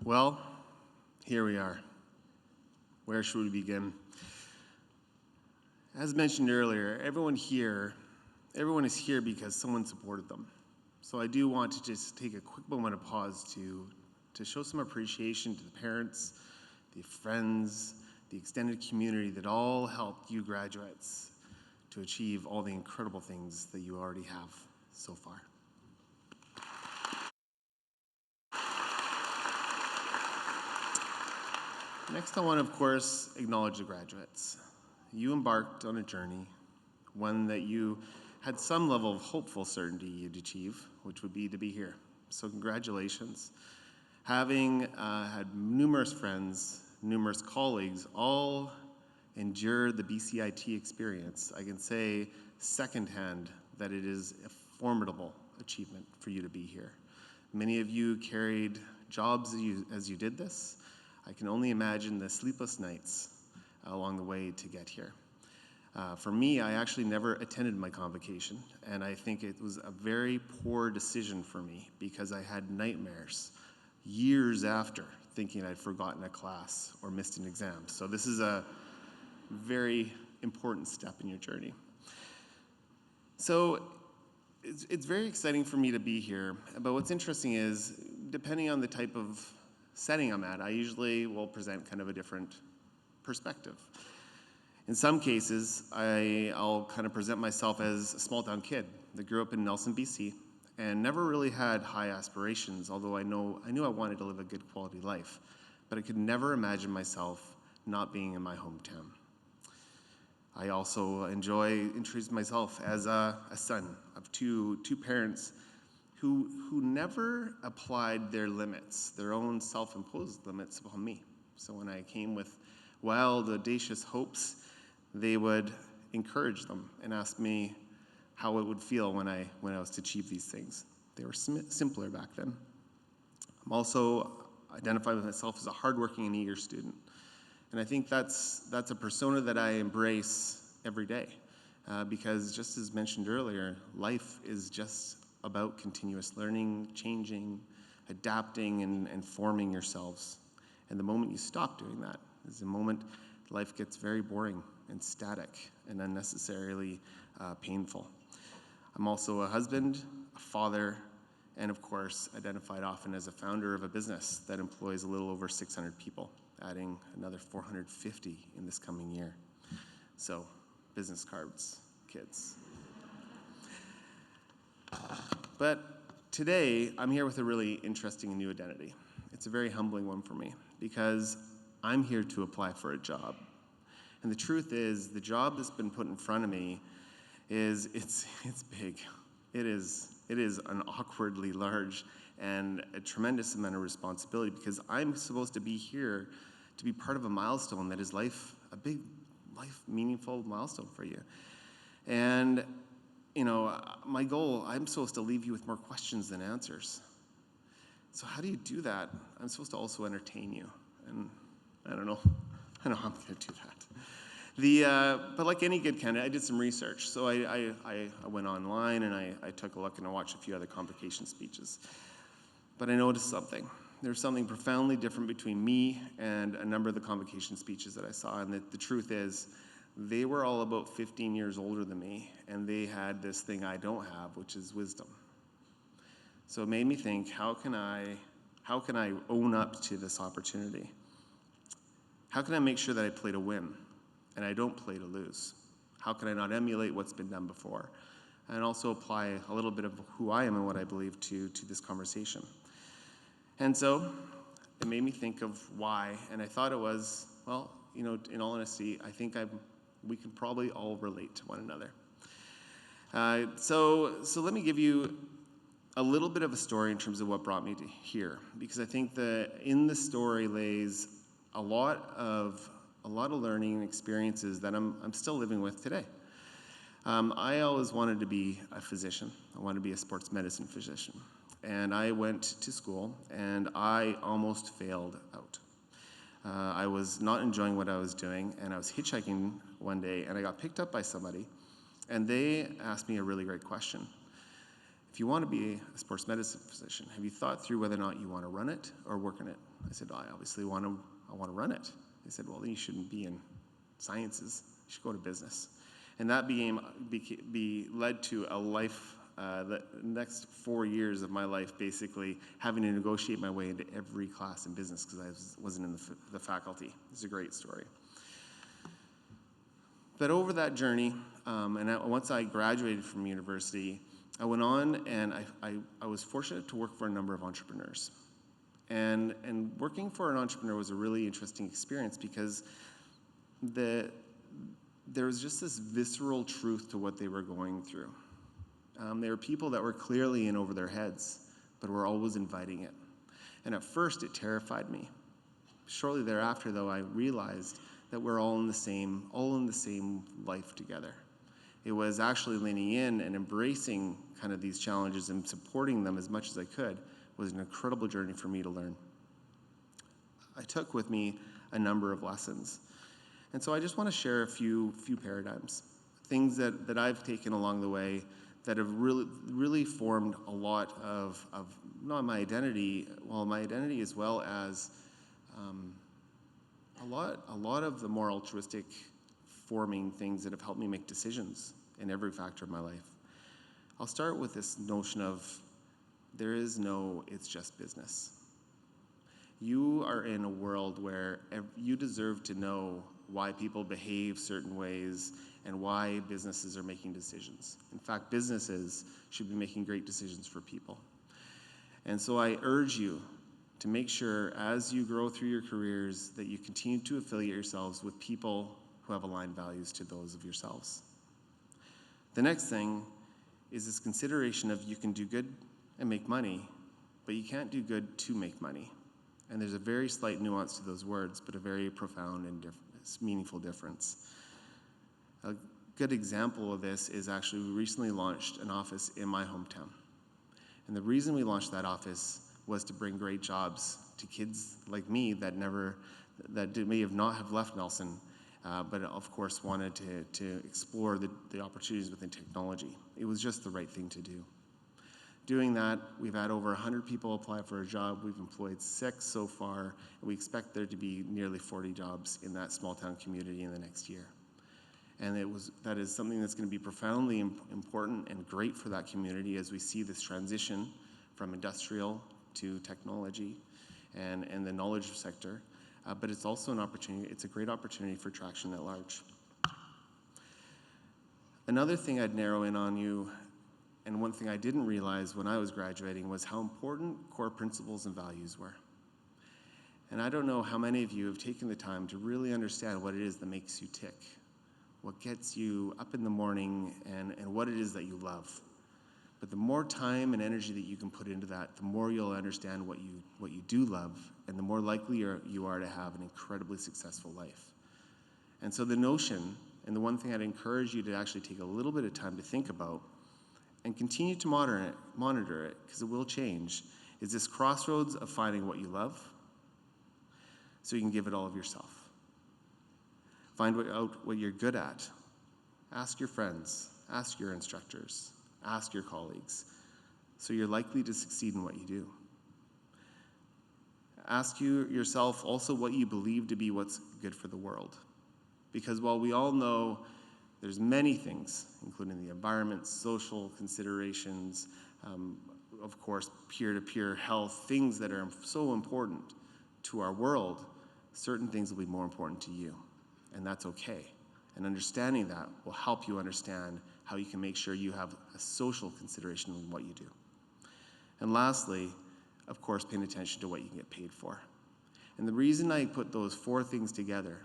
Well, here we are. Where should we begin? As mentioned earlier, everyone is here because someone supported them. So I do want to just take a quick moment of pause to show some appreciation to the parents, the friends, the extended community that all helped you graduates to achieve all the incredible things that you already have so far. Next, I want to, of course, acknowledge the graduates. You embarked on a journey, one that you had some level of hopeful certainty you'd achieve, which would be to be here. So congratulations. Having had numerous friends, numerous colleagues, all endure the BCIT experience, I can say secondhand that it is a formidable achievement for you to be here. Many of you carried jobs as you did this. I can only imagine the sleepless nights along the way to get here. For me, I actually never attended my convocation, and I think it was a very poor decision for me because I had nightmares years after thinking I'd forgotten a class or missed an exam. So this is a very important step in your journey. So it's very exciting for me to be here, but what's interesting is, depending on the type of setting I'm at, I usually will present kind of a different perspective. In some cases, I'll kind of present myself as a small town kid that grew up in Nelson, BC, and never really had high aspirations, although I knew I wanted to live a good quality life, but I could never imagine myself not being in my hometown. I also enjoy introducing myself as a son of two parents who never applied their limits, their own self-imposed limits upon me. So when I came with wild, audacious hopes, they would encourage them and ask me how it would feel when I was to achieve these things. They were simpler back then. I'm also identified with myself as a hardworking and eager student. And I think that's a persona that I embrace every day because, just as mentioned earlier, life is just about continuous learning, changing, adapting, and forming yourselves. And the moment you stop doing that is the moment life gets very boring and static and unnecessarily painful. I'm also a husband, a father, and of course, identified often as a founder of a business that employs a little over 600 people, adding another 450 in this coming year. So, business cards, kids. But today, I'm here with a really interesting and new identity. It's a very humbling one for me because I'm here to apply for a job. And the truth is, the job that's been put in front of me it's big. It is an awkwardly large and a tremendous amount of responsibility because I'm supposed to be here to be part of a milestone that is a big life meaningful milestone for you. And my goal, I'm supposed to leave you with more questions than answers. So how do you do that? I'm supposed to also entertain you. And I don't know how I'm going to do that. But like any good candidate, I did some research. So I went online and I took a look and I watched a few other convocation speeches. But I noticed something. There's something profoundly different between me and a number of the convocation speeches that I saw. And the truth is, they were all about 15 years older than me, and they had this thing I don't have, which is wisdom. So it made me think, how can I own up to this opportunity? How can I make sure that I play to win and I don't play to lose? How can I not emulate what's been done before? And also apply a little bit of who I am and what I believe to this conversation. And so it made me think of why, and I thought it was, well, in all honesty, I think we can probably all relate to one another. So let me give you a little bit of a story in terms of what brought me to here, because I think that in the story lays a lot of learning and experiences that I'm still living with today. I always wanted to be a physician. I wanted to be a sports medicine physician. And I went to school, and I almost failed out. I was not enjoying what I was doing, and I was hitchhiking one day, and I got picked up by somebody, and they asked me a really great question. if you want to be a sports medicine physician, have you thought through whether or not you want to run it or work in it? I said, I obviously want to run it. They said, well, then you shouldn't be in sciences. You should go to business. And that led to a life, the next 4 years of my life, basically having to negotiate my way into every class in business because I wasn't in the faculty. It's a great story. But over that journey, once I graduated from university, I went on and I was fortunate to work for a number of entrepreneurs. And working for an entrepreneur was a really interesting experience because there was just this visceral truth to what they were going through. They were people that were clearly in over their heads, but were always inviting it. And at first, it terrified me. Shortly thereafter, though, I realized that we're all in the same life together. It was actually leaning in and embracing kind of these challenges and supporting them as much as I could was an incredible journey for me to learn. I took with me a number of lessons. And so I just want to share a few paradigms, things that I've taken along the way that have really formed a lot of not my identity, as well as a lot of the more altruistic forming things that have helped me make decisions in every factor of my life. I'll start with this notion of there is no it's just business. You are in a world where you deserve to know why people behave certain ways and why businesses are making decisions. In fact, businesses should be making great decisions for people. And so I urge you to make sure as you grow through your careers that you continue to affiliate yourselves with people who have aligned values to those of yourselves. The next thing is this consideration of you can do good and make money, but you can't do good to make money. And there's a very slight nuance to those words, but a very profound and meaningful difference. A good example of this is actually we recently launched an office in my hometown. And the reason we launched that office was to bring great jobs to kids like me that may have not have left Nelson, but of course wanted to explore the opportunities within technology. It was just the right thing to do. Doing that, we've had over 100 people apply for a job. We've employed 6 so far, and we expect there to be nearly 40 jobs in that small town community in the next year. And that is something that's going to be profoundly important and great for that community as we see this transition from industrial to technology and the knowledge sector. But it's also an opportunity, it's a great opportunity for traction at large. Another thing I'd narrow in on you, and one thing I didn't realize when I was graduating, was how important core principles and values were. And I don't know how many of you have taken the time to really understand what it is that makes you tick, what gets you up in the morning, and what it is that you love. But the more time and energy that you can put into that, the more you'll understand what you do love, and the more likely you are to have an incredibly successful life. And so the notion, and the one thing I'd encourage you to actually take a little bit of time to think about, and continue to monitor it, because it will change, is this crossroads of finding what you love so you can give it all of yourself. Find out what you're good at. Ask your friends, ask your instructors, ask your colleagues, so you're likely to succeed in what you do. Ask yourself also what you believe to be what's good for the world. Because while we all know there's many things, including the environment, social considerations, of course, peer-to-peer health, things that are so important to our world, certain things will be more important to you, and that's okay. And understanding that will help you understand how you can make sure you have a social consideration in what you do. And lastly, of course, paying attention to what you can get paid for. And the reason I put those 4 things together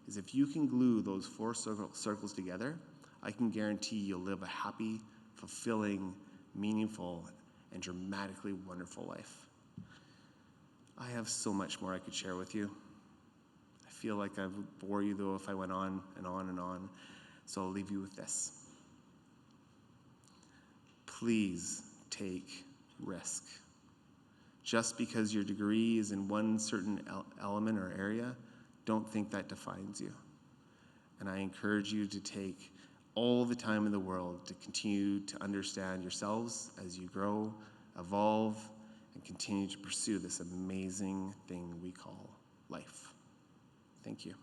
is if you can glue those 4 circles together, I can guarantee you'll live a happy, fulfilling, meaningful, and dramatically wonderful life. I have so much more I could share with you. I feel like I would bore you, though, if I went on and on and on, so I'll leave you with this. Please take risk. Just because your degree is in one certain element or area, don't think that defines you. And I encourage you to take all the time in the world to continue to understand yourselves as you grow, evolve, and continue to pursue this amazing thing we call life. Thank you.